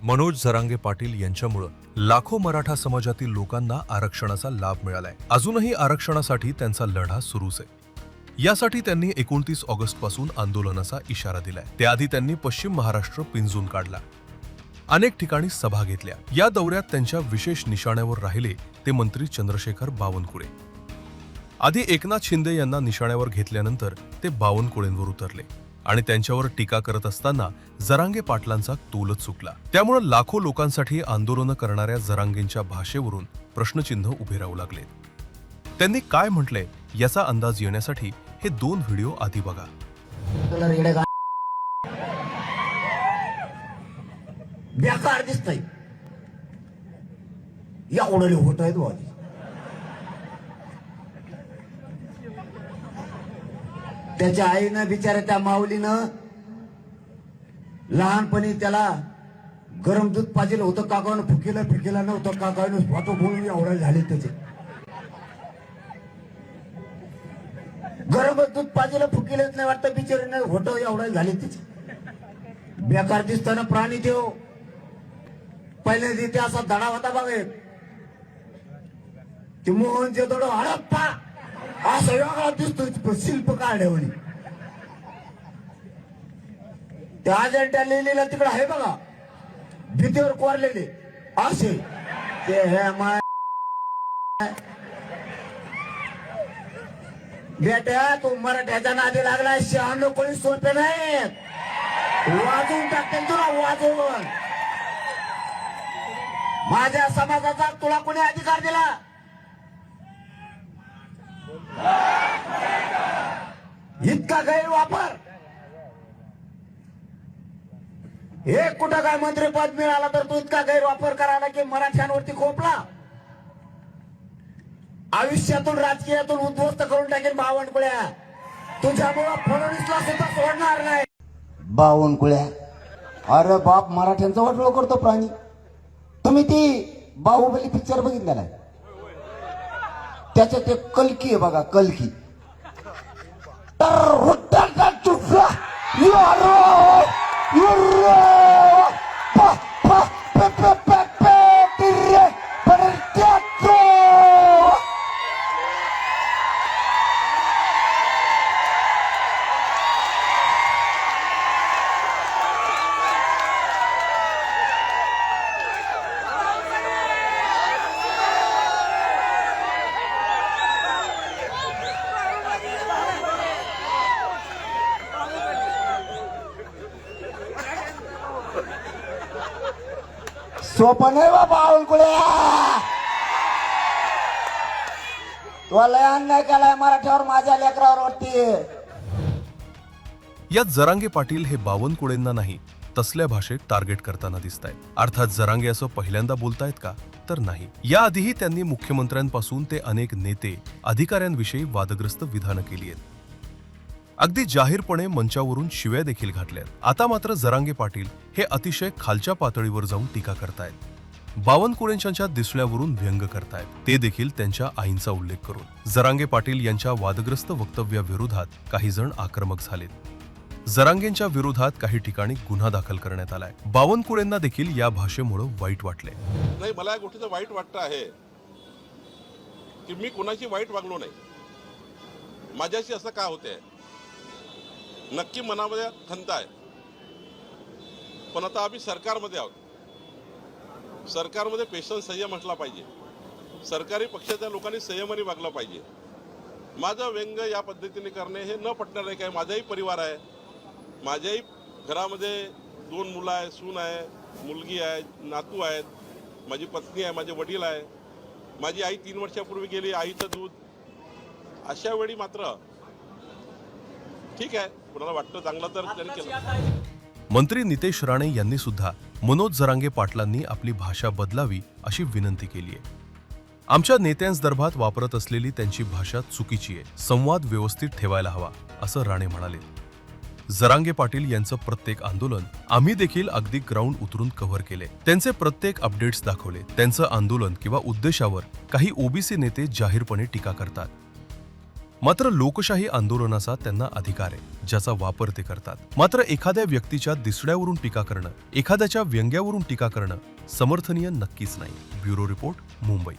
मनोज जरांगे पाटील यांच्यामुळे लाखो मराठा समाजातील लोकांना आरक्षणाचा लाभ मिळालाय. अजूनही आरक्षणासाठी त्यांचा लढा सुरूच आहे. यासाठी त्यांनी 29 ऑगस्ट पासून आंदोलनाचा इशारा दिलाय. त्याआधी त्यांनी पश्चिम महाराष्ट्र पिंजून काढला. अनेक ठिकाणी सभा घेतल्या. या दौऱ्यात त्यांच्या विशेष निशाण्यावर राहिले ते मंत्री चंद्रशेखर बावनकुळे. आधी एकनाथ शिंदे यांना निशाण्यावर घेतल्यानंतर ते बावनकुळेंवर उतरले आणि त्यांच्यावर टीका करत असताना जरांगे पाटलांचा तोलच चुकला. त्यामुळे लाखो लोकांसाठी आंदोलनं करणाऱ्या जरांगेंच्या भाषेवरून प्रश्नचिन्ह उभे राहू लागले. त्यांनी काय म्हटलंय याचा अंदाज येण्यासाठी हे 2 व्हिडिओ आधी बघा. बेकार दिसतंय या ओढले होत आहेत वादी. त्याच्या आईनं बिचाऱ्या त्या माऊलीनं लहानपणी त्याला गरम दूध पाजिलं होतं, काकानं फुकीला नव्हतं, काकानं स्वतः बोलून एवढा झाले. त्याचे गरम दूध पाजिलं फुकीलच नाही वाटतं, बिचारीनं होतं एवढा झाले. त्याचे बेकार दिसताना प्राणी देव पहिले तिथे असा धडा होता बघे, ते मोहन जे दडो हडप्पा असं वेगळा दिसतो शिल्प काढल्यावर. त्या अजंठा लिहिलेला तिकडे आहे बघा, भीतीवर कोरलेले असे ते हे माय बेटा. तू मराठ्याच्या नादी लागला, शहाण्णव कोणी सोपे नाही, वाजवून टाकतील तुला, वाजवून. माझ्या समाजाचा तुला कोणी अधिकार दिला? इतका गैरवापर. हे कुठं काय मंत्रीपद मिळाला तर तू इतका गैरवापर करायला की मराठ्यांवरती खोपला. आयुष्यातून राजकीयातून उद्ध्वस्त करून टाकेल बावनकुळ्या. तुझ्यामुळं फडणवीसला सुद्धा सोडणार नाही. बावनकुळ्या अरे बाप, मराठ्यांचा वाटोळ करतो प्राणी. तुम्ही ती बाहुबली पिक्चर बघितलेला आहे, त्याच्यात ते कल्की आहे बघा, कल्की. सोपं नाही बाबा बावनकुळ्या. तुला लय अन्याय केलाय मराठ्यावर, माझ्या लेकरावर वाटते. यात जरांगे पाटील हे बावनकुळेंना नाही तसल्या भाषेत टार्गेट करताना दिसतायत. अर्थात जरांगे असं पहिल्यांदा बोलतायत का? तर नाही. याआधीही त्यांनी मुख्यमंत्र्यांपासून ते अनेक नेते अधिकाऱ्यांविषयी वादग्रस्त विधानं केली आहेत. अगदी जाहीरपणे मंचावरून शिव्या देखील घातल्यात. आता मात्र जरांगे पाटील हे अतिशय खालच्या पातळीवर जाऊन टीका करतायत. बावनकुळेंच्या दिसण्यावरून व्यंग करतायत, ते देखील त्यांच्या आईंचा उल्लेख करून. जरांगे पाटील यांच्या वादग्रस्त वक्तव्याविरोधात काही जण आक्रमक झालेत. जरांगेंच्या विरोधात काही ठिकाणी गुन्हा दाखल करण्यात आलाय. बावनकुळेंना देखील या भाषेमुळे वाईट वाटले. नाही, मला या गोष्टीचं वाईट वाटतं आहे की मी कोणाची वाईट वागलो नाही. माझ्याशी असं का होतंय? नक्की मनामध्ये खंत आहे, पण आता आम्ही सरकारमध्ये आहोत. सरकारमध्ये पेशन्स, संयम असला पाहिजे. सरकारी पक्षाच्या लोकांनी संयमाने वागलं पाहिजे. माझं व्यंग या पद्धतीने करणे हे न पटणार आहे. काय, माझाही परिवार आहे, माझ्याही घरामध्ये 2 मुलं आहे, सून आहे, मुलगी आहे, नातू आहेत, माझी पत्नी आहे, माझे वडील आहे, माझी आई 3 वर्षापूर्वी गेली, आईचं दूध. अशा वेळी मात्र ठीक आहे, कुणाला वाटतं चांगलं तर त्यांनी केलं. मंत्री नितेश राणे यांनी सुद्धा मनोज जरांगे पाटलांनी आपली भाषा बदलावी अशी विनंती केली आहे. आमच्या नेत्यांसंदर्भात वापरत असलेली त्यांची भाषा चुकीची आहे, संवाद व्यवस्थित ठेवायला हवा असं राणे म्हणाले. जरांगे पाटील यांचं प्रत्येक आंदोलन आम्ही देखील अगदी ग्राउंड उतरून कव्हर केले. त्यांचे प्रत्येक अपडेट्स दाखवले. त्यांचं आंदोलन किंवा उद्देशावर काही ओबीसी नेते जाहीरपणे टीका करतात. मात्र लोकशाही आंदोलनाचा त्यांना अधिकार आहे, ज्याचा वापर ते करतात. मात्र एखाद्या व्यक्तीच्या दिसण्यावरून टीका करणं, एखाद्याच्या व्यंग्यावरून टीका करणं समर्थनीय नक्कीच नाही. Bureau report, Mumbai.